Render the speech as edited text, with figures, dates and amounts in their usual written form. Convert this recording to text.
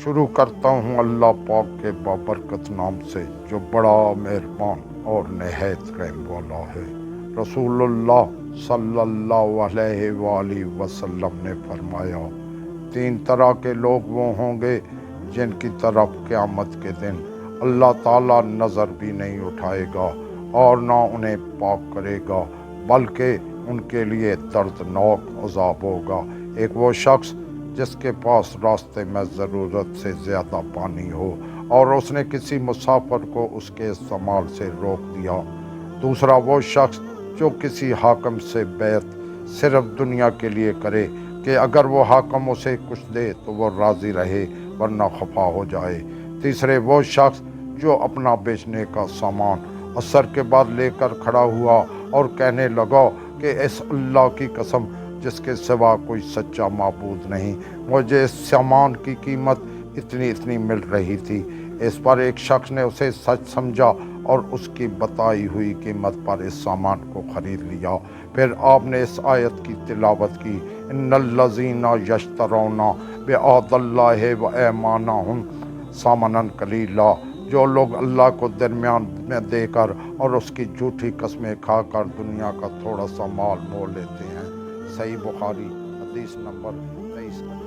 شروع کرتا ہوں اللہ پاک کے بابرکت نام سے جو بڑا مہربان اور نہایت رحم والا ہے۔ رسول اللہ صلی اللہ علیہ وآلہ وسلم نے فرمایا، تین طرح کے لوگ وہ ہوں گے جن کی طرف قیامت کے دن اللہ تعالیٰ نظر بھی نہیں اٹھائے گا اور نہ انہیں پاک کرے گا، بلکہ ان کے لیے دردناک عذاب ہوگا۔ ایک وہ شخص جس کے پاس راستے میں ضرورت سے زیادہ پانی ہو اور اس نے کسی مسافر کو اس کے استعمال سے روک دیا۔ دوسرا وہ شخص جو کسی حاکم سے بیعت صرف دنیا کے لیے کرے کہ اگر وہ حاکم اسے کچھ دے تو وہ راضی رہے ورنہ خفا ہو جائے۔ تیسرے وہ شخص جو اپنا بیچنے کا سامان عصر کے بعد لے کر کھڑا ہوا اور کہنے لگا کہ اس اللہ کی قسم جس کے سوا کوئی سچا معبود نہیں، مجھے اس سامان کی قیمت اتنی مل رہی تھی۔ اس پر ایک شخص نے اسے سچ سمجھا اور اس کی بتائی ہوئی قیمت پر اس سامان کو خرید لیا۔ پھر آپ نے اس آیت کی تلاوت کی، ان الذین یشترون بعہد اللہ وایمانہم ثمنا قلیلا، جو لوگ اللہ کو درمیان میں دے کر اور اس کی جھوٹی قسمیں کھا کر دنیا کا تھوڑا سا مال مول لیتے ہیں۔ صحیح بخاری حدیث نمبر 23۔